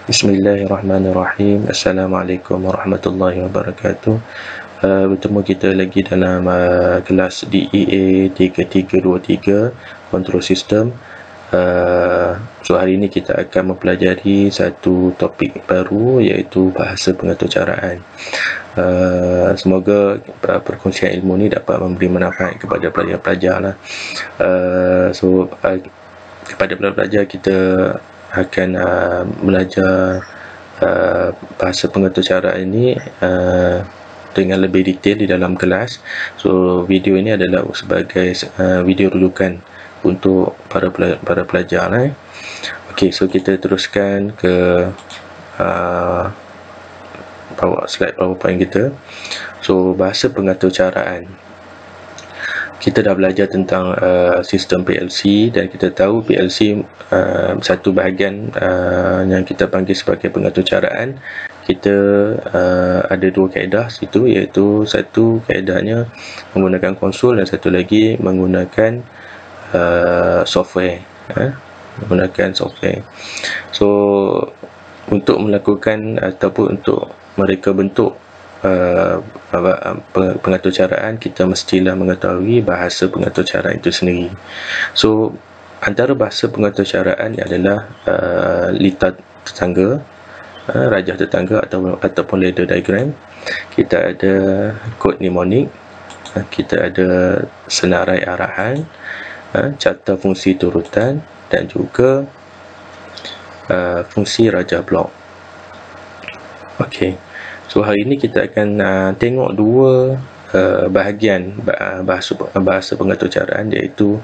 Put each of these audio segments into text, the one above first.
Bismillahirrahmanirrahim. Assalamualaikum warahmatullahi wabarakatuh. Bertemu kita lagi dalam kelas DEA 3323 Control System. So hari ini kita akan mempelajari satu topik baru, iaitu bahasa pengaturcaraan. Semoga perkongsian ilmu ni dapat memberi manfaat kepada pelajar-pelajar lah. Kepada pelajar kita akan belajar bahasa pengaturcaraan ini dengan lebih detail di dalam kelas. So video ini adalah sebagai video rujukan untuk para pelajar lah. Okey, so kita teruskan ke slide PowerPoint kita. So bahasa pengaturcaraan, kita dah belajar tentang sistem PLC, dan kita tahu PLC satu bahagian yang kita panggil sebagai pengaturcaraan. Kita ada dua kaedah situ, iaitu satu kaedahnya menggunakan konsol dan satu lagi menggunakan software. Menggunakan software. So untuk melakukan ataupun untuk mereka bentuk pengaturcaraan, kita mestilah mengetahui bahasa pengaturcaraan itu sendiri. So antara bahasa pengaturcaraan adalah litar tetangga, rajah tetangga ataupun ladder diagram. Kita ada kod mnemonik, kita ada senarai arahan, carta fungsi turutan, dan juga fungsi rajah blok. Okey. So hari ini kita akan tengok dua bahagian bahasa pengaturcaraan, iaitu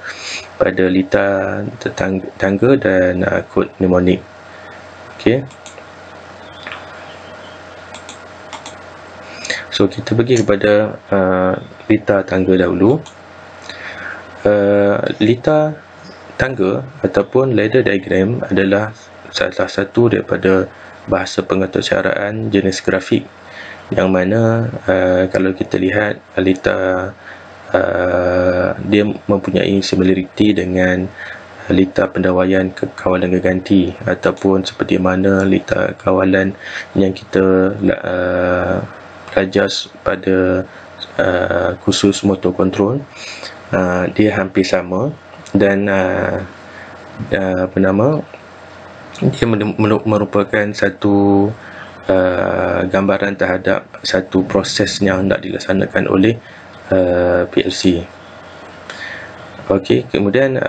pada litar tetangga dan kod mnemonik. Okey. So kita pergi kepada litar tangga dahulu. Litar tangga ataupun ladder diagram adalah salah satu daripada bahasa pengaturcaraan jenis grafik, yang mana kalau kita lihat litar dia mempunyai similariti dengan litar pendawaian kawalan geganti, ataupun seperti mana litar kawalan yang kita belajar pada khusus motor control. Dia hampir sama, dan dia merupakan satu gambaran terhadap satu proses yang hendak dilaksanakan oleh PLC. Okey, kemudian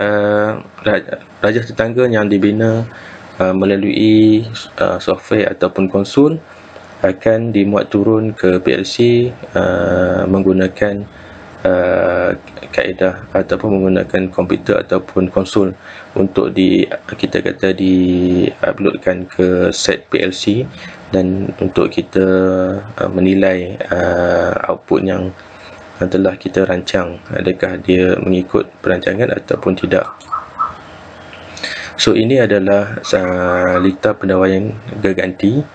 rajah tetangga yang dibina melalui software ataupun konsol akan dimuat turun ke PLC menggunakan kaedah ataupun menggunakan komputer ataupun konsol untuk kita kata di-uploadkan ke set PLC, dan untuk kita menilai output yang telah kita rancang, adakah dia mengikut perancangan ataupun tidak. So ini adalah litar pendawaian geganti.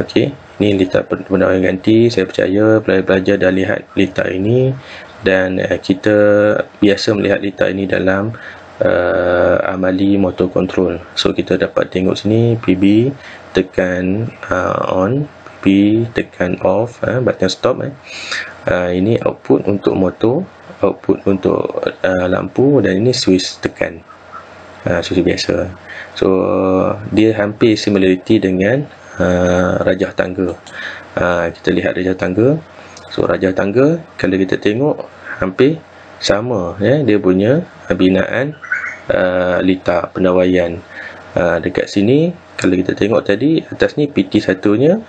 Okey, ini litar pendawaian ganti. Saya percaya pelajar-pelajar dah lihat litar ini, dan kita biasa melihat litar ini dalam amali motor control. So kita dapat tengok sini, PB tekan on, PB tekan off, button stop. Ini output untuk motor, output untuk lampu, dan ini switch tekan, switch biasa. So dia hampir similariti dengan rajah tangga. Kita lihat rajah tangga. So rajah tangga, kalau kita tengok hampir sama, dia punya binaan litar pendawaian. Dekat sini kalau kita tengok tadi, atas ni PT1 nya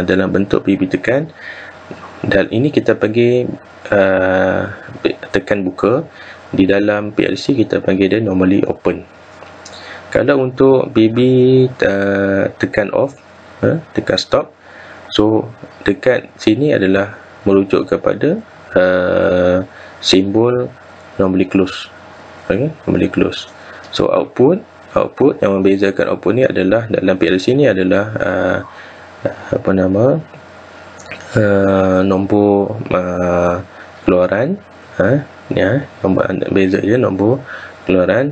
dalam bentuk PB tekan, dan ini kita panggil tekan buka. Di dalam PLC kita panggil dia normally open. Kalau untuk PB tekan off, tekan stop, so dekat sini adalah merujuk kepada simbol normally close. Normally close. So output yang membezakan output ni adalah dalam PLC ni adalah nombor keluaran, nombor beza je nombor keluaran,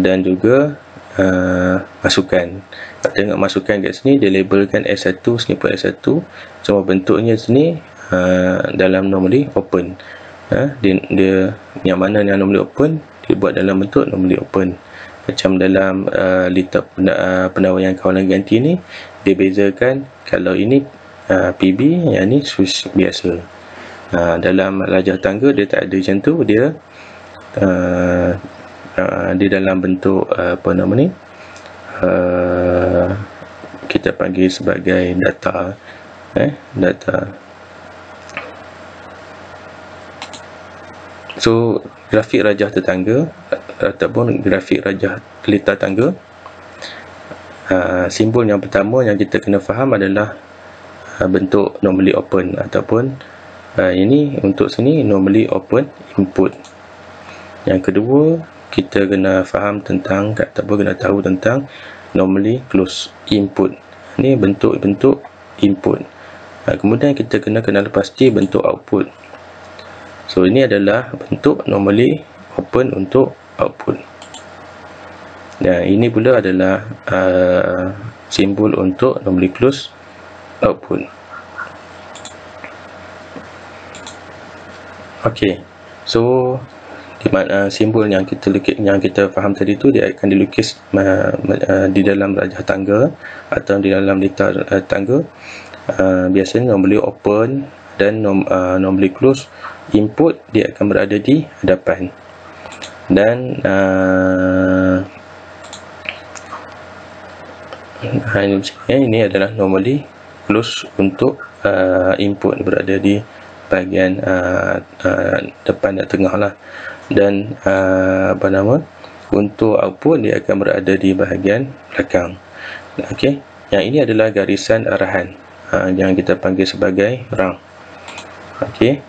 dan juga masukan. Kalau tengok masukan kat sini, dia labelkan S1, sini pun S1, cuma bentuknya sini dalam normally open. Dia yang mana yang normally open, dia buat dalam bentuk normally open. Macam dalam litar penawaian kawalan ganti ni, dia bezakan kalau ini PB, yang ni switch biasa. Dalam rajah tangga dia tak ada macam tu, dia dalam bentuk apa nama ni, kita panggil sebagai data, data. So grafik rajah tetangga ataupun grafik rajah litar tangga, simbol yang pertama yang kita kena faham adalah bentuk normally open, ataupun ini untuk sini normally open input. Yang kedua, kita kena faham tentang, ataupun kena tahu tentang normally close input. Ini bentuk-bentuk input. Kemudian kita kena kenal pasti bentuk output. So ini adalah bentuk normally open untuk output. Dan ini pula adalah simbol untuk normally close output. Okey, so di mana simbol yang kita faham tadi tu, dia akan dilukis di dalam rajah tangga atau di dalam litar tangga. Biasanya normally open dan normally close input dia akan berada di hadapan, dan ini adalah normally close untuk input berada di bahagian depan dan tengah lah, dan untuk output dia akan berada di bahagian belakang. Okey, yang ini adalah garisan arahan yang kita panggil sebagai rang. Okey,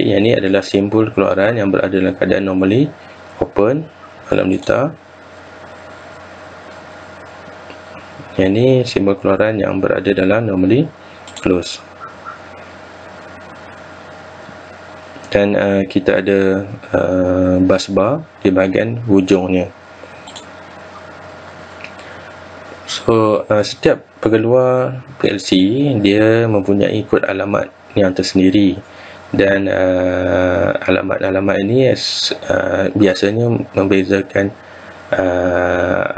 yang ini adalah simbol keluaran yang berada dalam keadaan normally open dalam litar. Yang ini simbol keluaran yang berada dalam normally close. Dan kita ada bus bar di bahagian hujungnya. So setiap pengeluar PLC dia mempunyai kod alamat yang tersendiri, dan alamat-alamat ini biasanya membezakan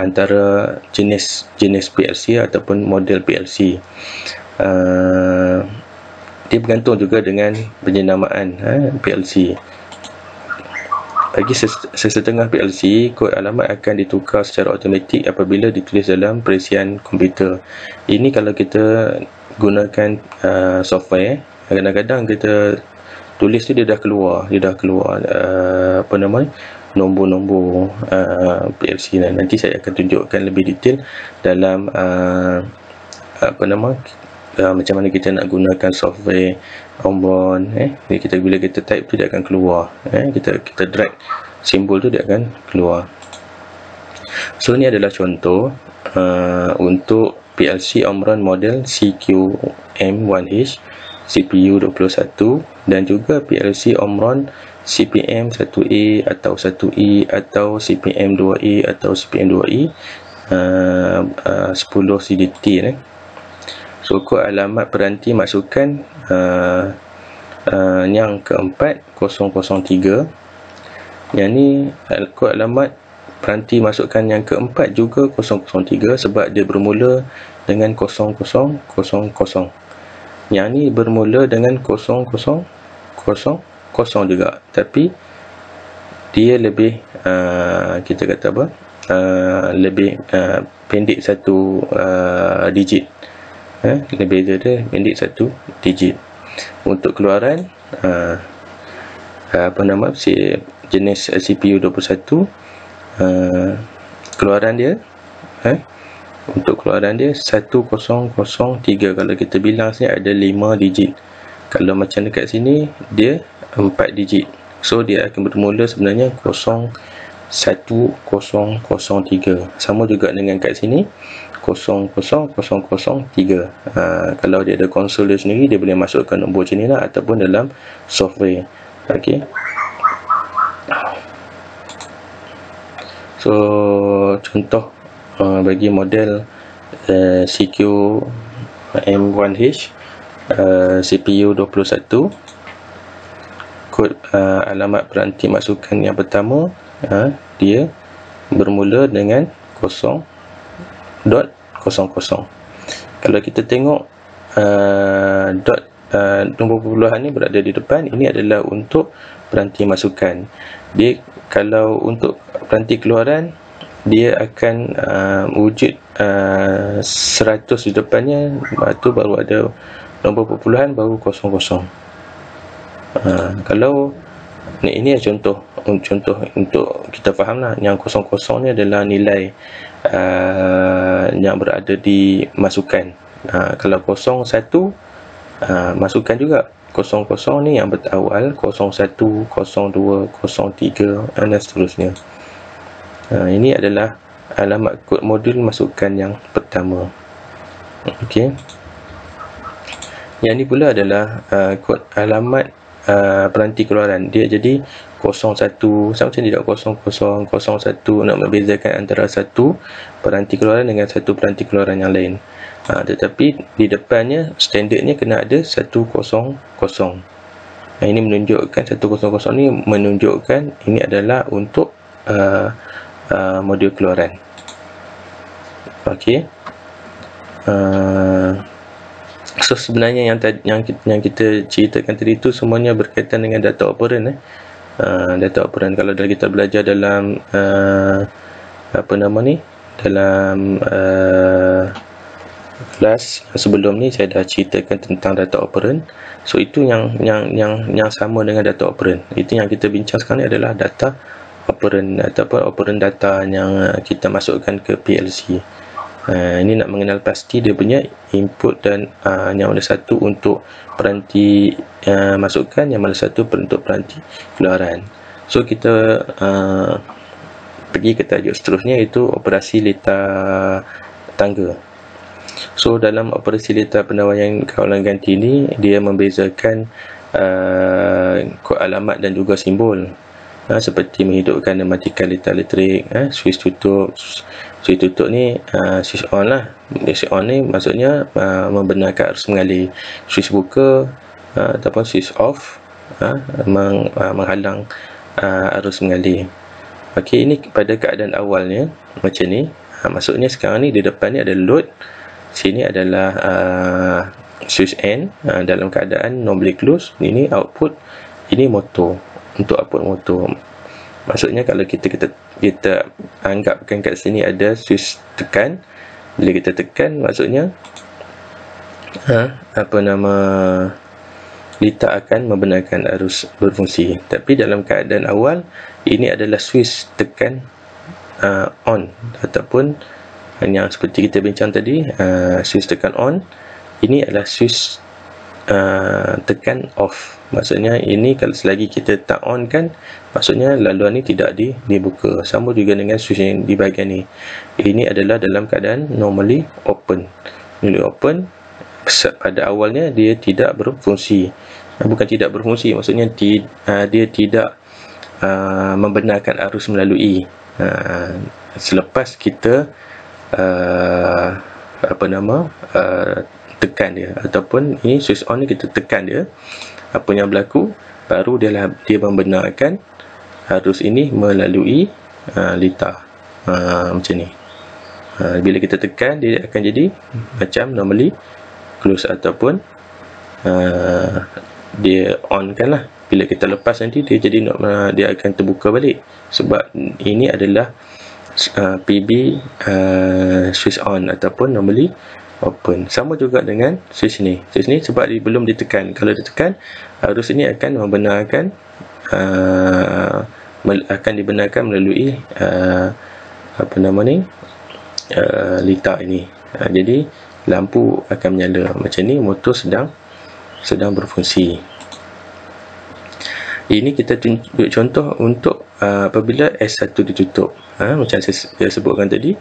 antara jenis PLC ataupun model PLC. Dia bergantung juga dengan penjenamaan PLC. Bagi sesetengah PLC, kod alamat akan ditukar secara automatik apabila ditulis dalam perisian komputer. Ini kalau kita gunakan software, kadang-kadang kita tulis tu dia dah keluar apa namanya, nombor-nombor PLC. Nanti saya akan tunjukkan lebih detail dalam apa nama, macam mana kita nak gunakan software Omron. Bila kita type tu dia akan keluar, kita drag simbol tu dia akan keluar. So ini adalah contoh untuk PLC Omron model CQM1H CPU 21, dan juga PLC Omron CPM 1A atau 1E atau CPM 2A atau CPM 2E 10 CDT. So kod alamat peranti masukan yang keempat 003. Yang ni kod alamat peranti masukan yang keempat juga 003, sebab dia bermula dengan 0000. Yang ni bermula dengan 0000 juga, tapi dia lebih kita kata apa, lebih pendek satu digit. Lebih dia pendek satu digit. Untuk keluaran apa nama, jenis CPU 21, keluaran dia untuk keluaran dia 1003. Kalau kita bilang sini ada 5 digit. Kalau macam dekat sini dia 4 digit. So dia akan bermula sebenarnya 01003. Sama juga dengan kat sini 00003. Kalau dia ada konsol dia sendiri, dia boleh masukkan nombor macam ni lah, ataupun dalam software. Okey. So contoh bagi model CQ M1H CPU 21, kod alamat peranti masukan yang pertama dia bermula dengan 0.00. Kalau kita tengok nombor perpuluhan ni berada di depan, ini adalah untuk peranti masukan. Dia kalau untuk peranti keluaran, dia akan wujud 100 di depannya, lepas tu baru ada nombor perpuluhan, baru 00. Kalau ini contoh untuk kita faham lah, yang 00 ni adalah nilai yang berada di masukan. Kalau 01 masukan juga. 00 ni yang berawal 01, 02, 03 dan seterusnya. Ini adalah alamat kod modul masukan yang pertama. Okey. Yang ni pula adalah kod alamat peranti keluaran. Dia jadi 01, sama macam tidak 00, 01, nak membezakan antara satu peranti keluaran dengan satu peranti keluaran yang lain. Tetapi di depannya standardnya kena ada 100. Ini menunjukkan 100 ni menunjukkan ini adalah untuk modul keluaran. Okey. So sebenarnya yang kita ceritakan tadi itu semuanya berkaitan dengan data operand. Data operand, kalau kita belajar dalam dalam kelas sebelum ni, saya dah ceritakan tentang data operand. So itu yang sama dengan data operand. Itu yang kita bincang sekarang ni adalah data operand ataupun operand data yang kita masukkan ke PLC. Ini nak mengenal pasti dia punya input dan yang mana satu untuk peranti masukan, yang mana satu untuk peranti keluaran. So kita pergi ke tajuk seterusnya, iaitu operasi letar tangga. So dalam operasi letar pendawaian kawalan ganti ini, dia membezakan kod alamat dan juga simbol. Seperti menghidupkan dan matikan letar elektrik, switch tutup. Switch tutup ni switch on lah. Switch on ni maksudnya membenarkan arus mengalir. Switch buka ataupun switch off menghalang arus mengalir. Okey, ini pada keadaan awalnya macam ni. Maksudnya sekarang ni di depan ni ada load, sini adalah switch N dalam keadaan normally close. Ini output, ini motor, untuk output motor. Maksudnya kalau kita anggapkan kat sini ada switch tekan. Bila kita tekan, maksudnya litar akan membenarkan arus berfungsi. Tapi dalam keadaan awal, ini adalah switch tekan on, ataupun yang seperti kita bincang tadi, switch tekan on. Ini adalah switch tekan off. Maksudnya ini kalau selagi kita tak on kan, maksudnya laluan ni tidak dibuka. Sama juga dengan switch yang di bahagian ni. Ini adalah dalam keadaan normally open. Normally open, pada awalnya dia tidak berfungsi. Bukan tidak berfungsi, maksudnya dia tidak membenarkan arus melalui. Selepas kita tekan dia, ataupun ini switch on ni kita tekan dia, apa yang berlaku, baru dia membenarkan arus ini melalui litar. Macam ni. Bila kita tekan, dia akan jadi macam normally close, ataupun dia on kan lah. Bila kita lepas nanti, dia akan terbuka balik. Sebab ini adalah PB switch on ataupun normally open. Sama juga dengan switch ni. Switch ni sebab dia belum ditekan. Kalau ditekan, arus ini akan membenarkan akan dibenarkan melalui litar ini. Jadi lampu akan menyala. Macam ni motor sedang berfungsi. Ini kita tunjuk contoh untuk apabila S1 ditutup. Macam saya sebutkan tadi,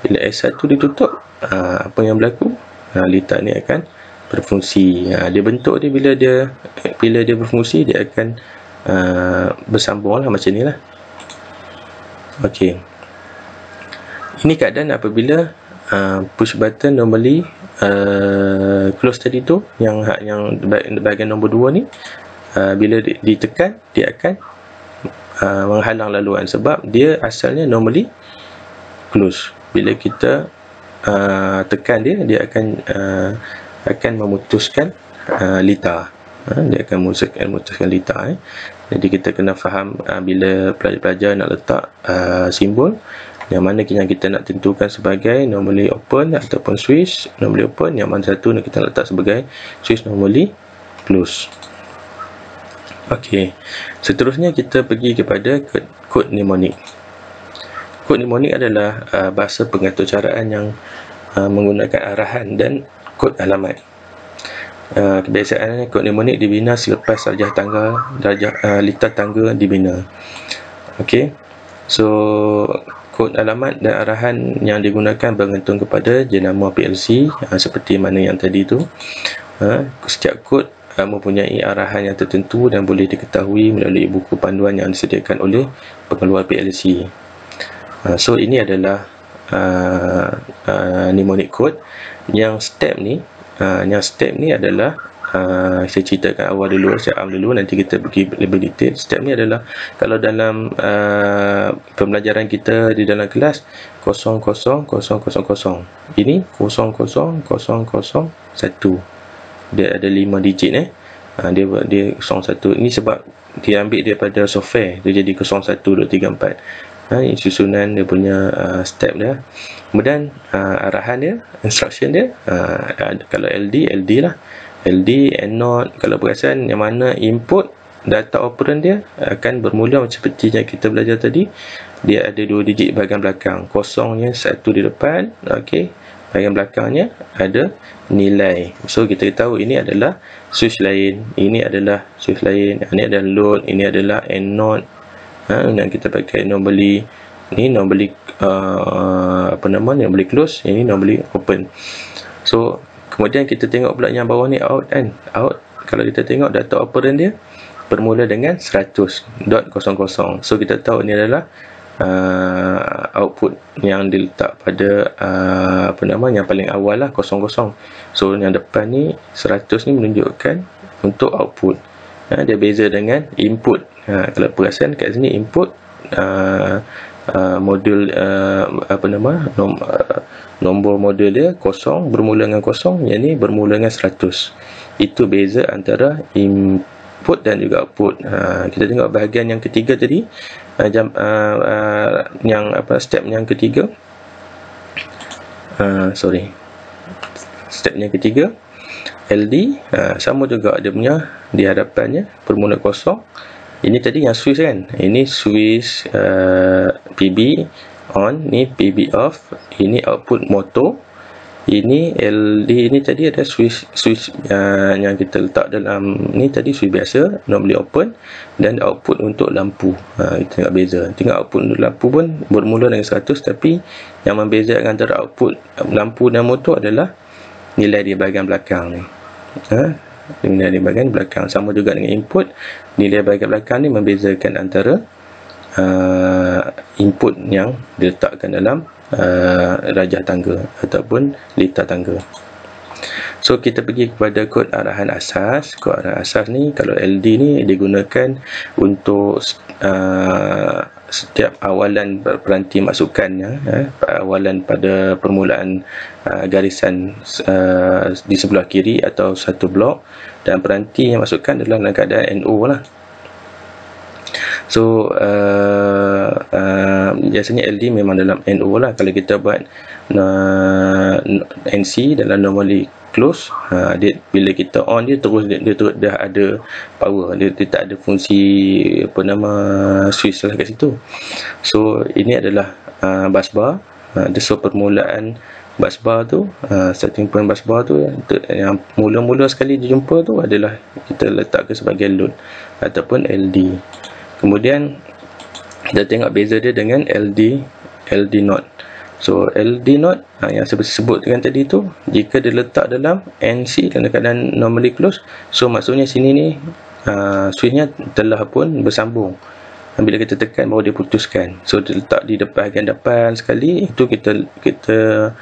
bila S1 ditutup, apa yang berlaku? Litar ni akan berfungsi. Dia bentuk dia bila dia berfungsi, dia akan bersambung lah macam ni lah. Okey. Ini keadaan apabila push button normally close tadi tu, yang bahagian nombor 2 ni, bila ditekan dia akan menghalang laluan, sebab dia asalnya normally close. Bila kita tekan dia akan memutuskan litar. Dia akan memutuskan litar. Jadi kita kena faham bila pelajar nak letak simbol yang mana yang kita nak tentukan sebagai normally open ataupun switch normally open, yang mana satu nak kita letak sebagai switch normally close. Okey, seterusnya kita pergi kepada kod mnemonik. Kod mnemonik adalah bahasa pengaturcaraan yang menggunakan arahan dan kod alamat. Kebiasaannya kod mnemonik dibina selepas litar tangga dibina. Okey, so kod alamat dan arahan yang digunakan bergantung kepada jenama PLC, seperti mana yang tadi tu. Setiap kod mempunyai arahan yang tertentu dan boleh diketahui melalui buku panduan yang disediakan oleh pengeluar PLC. So ini adalah mnemonic code. Yang step ni adalah saya ceritakan awal dulu, saya dulu, nanti kita pergi lebih detail. Step ni adalah kalau dalam pembelajaran kita di dalam kelas 00000, ini 00001, dia ada 5 digit dia 01. Ini sebab dia ambil daripada software, dia jadi 01, 2, 3, 4. Ini susunan dia punya step dia. Kemudian arahan dia, instruction dia, kalau LD lah, LD and not. Kalau perasan yang mana input data operand dia akan bermula macam seperti yang kita belajar tadi, dia ada 2 digit bahagian belakang, kosongnya 1 di depan. Okey, bahagian belakangnya ada nilai. So kita tahu ini adalah switch lain, ini adalah switch lain, ini adalah load, ini adalah and not. Dan kita pakai normally, ini normally normally close, ini normally open. So kemudian kita tengok pula yang bawah ni out kan. Out, kalau kita tengok data operand dia bermula dengan 100.00. So kita tahu ini adalah output yang diletak pada yang paling awal lah, 00. So yang depan ni 100 ni menunjukkan untuk output. Dia beza dengan input. Kalau perasan kat sini input modul nombor modul dia 0 bermula dengan 0, yang ni bermula dengan 100. Itu beza antara input dan juga output. Kita tengok bahagian yang ketiga tadi, step yang ketiga, step yang ketiga LD, sama juga dia punya di hadapannya bermula 0. Ini tadi yang switch kan, ini switch PB on, ni PB off, ini output motor, ini LD, ini tadi ada switch yang kita letak dalam ni tadi, switch biasa normally open, dan output untuk lampu. Kita tengok beza, tengok output untuk lampu pun bermula dengan 100, tapi yang membezakan antara output lampu dan motor adalah nilai di bahagian belakang ni. Nilai di bahagian belakang sama juga dengan input. Nilai bahagian belakang ni membezakan antara input yang diletakkan dalam rajah tangga ataupun litar tangga. So kita pergi kepada kod arahan asas. Kod arahan asas ni, kalau LD ni digunakan untuk setiap awalan peranti masukannya, awalan pada permulaan garisan di sebelah kiri atau satu blok, dan peranti yang masukkan dalam keadaan NO lah. So biasanya LD memang dalam NO lah. Kalau kita buat NC dalam normally close, dia bila kita on dia terus dah ada power, dia tak ada fungsi switch lah kat situ. So ini adalah bus bar. So permulaan bus bar tu, starting point bus bar tu, yang mula-mula sekali dijumpa tu adalah kita letakkan sebagai load ataupun LD. Kemudian kita tengok beza dia dengan LD not. So LD not yang saya sebutkan tadi tu, jika diletak dalam NC dalam keadaan normally close, so maksudnya sini ni switchnya telah pun bersambung. bila kita tekan baru dia putuskan. So dia letak di bahagian depan sekali, itu kita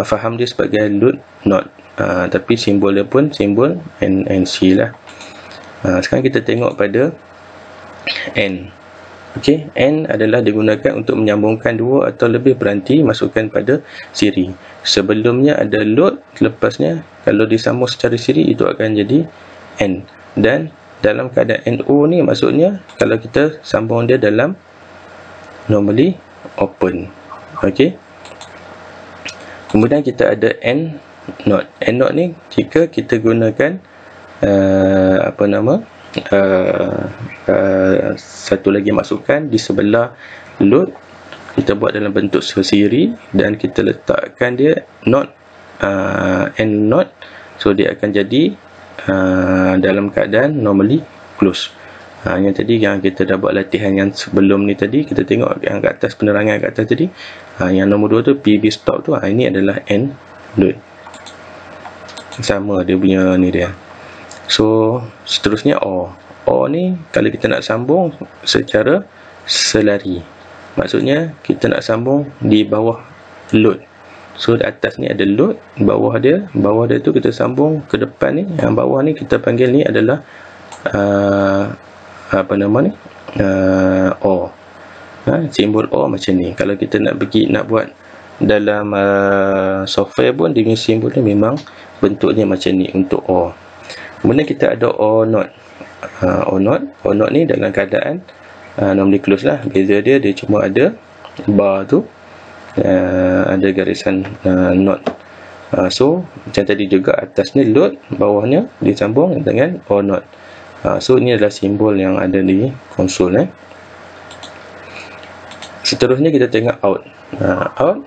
faham dia sebagai load not. Tapi simbol dia pun simbol NC lah. Sekarang kita tengok pada N. Okey, N adalah digunakan untuk menyambungkan dua atau lebih peranti masukkan pada siri. Sebelumnya ada load, lepasnya kalau disambung secara siri itu akan jadi N. Dan dalam keadaan NO ni maksudnya kalau kita sambung dia dalam normally open. Okey. Kemudian kita ada N not. N not ni jika kita gunakan satu lagi masukan di sebelah load, kita buat dalam bentuk siri dan kita letakkan dia not N not, so dia akan jadi dalam keadaan normally close. Yang tadi yang kita dah buat latihan yang sebelum ni tadi, kita tengok yang kat atas, penerangan kat atas tadi, yang nombor 2 tu PB stop tu, ini adalah N load. Sama dia punya ni dia. So seterusnya O ni kalau kita nak sambung secara selari, maksudnya kita nak sambung di bawah load. So di atas ni ada load, bawah dia tu kita sambung ke depan ni, yang bawah ni kita panggil ni adalah O. Simbol O macam ni. Kalau kita nak buat dalam software pun, dia punya simbol ni memang bentuknya macam ni untuk O. Kemudian kita ada O not. O not ni dalam keadaan normally close lah. Beza dia cuma ada bar tu, ada garisan not. So macam tadi juga, atas ni load, bawahnya disambung dengan O not. So ini adalah simbol yang ada di konsol. Seterusnya kita tengok out. Out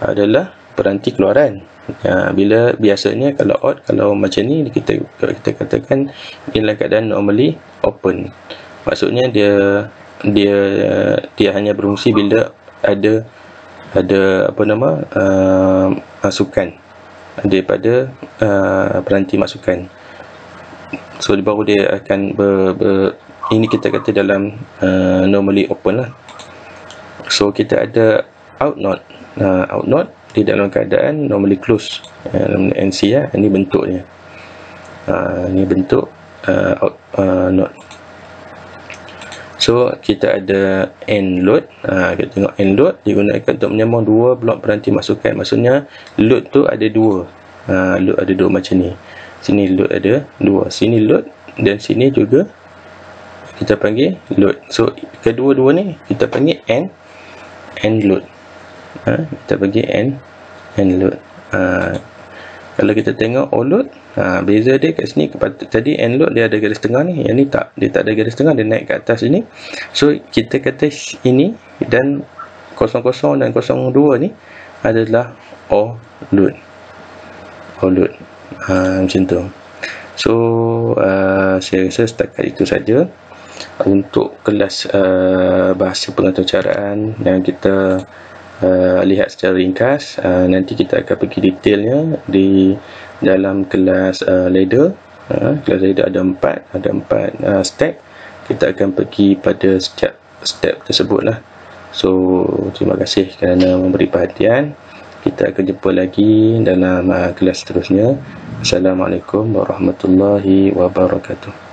adalah peranti keluaran. Bila biasanya kalau out, kalau macam ni kita katakan dalam keadaan normally open, maksudnya dia hanya berfungsi bila ada masukan daripada peranti masukan. So baru dia akan ini kita kata dalam normally open lah. So kita ada out not. Out not di dalam keadaan normally close, NC ya. Ini bentuknya. Ini bentuk out not. So kita ada N load. Kita tengok N load digunakan untuk menyambung dua blok peranti masukan. Maksudnya load tu ada dua. Load ada dua macam ni. Sini load ada dua. Sini load dan sini juga kita panggil load. So kedua-dua ni kita panggil N load. Kita bagi N load. Kalau kita tengok O load, beza dia kat sini. Tadi N load dia ada garis tengah ni, yang ni tak, dia tak ada garis tengah, dia naik ke atas sini. So kita kata ini dan 00 dan 02 ni adalah O load. Macam tu. So saya rasa setakat itu saja untuk kelas bahasa pengetahuan yang kita lihat secara ringkas. Nanti kita akan pergi detailnya di dalam kelas ladder. Kelas ladder ada 4 step. Kita akan pergi pada setiap step tersebut lah. So terima kasih kerana memberi perhatian. Kita akan jumpa lagi dalam kelas seterusnya. Assalamualaikum warahmatullahi wabarakatuh.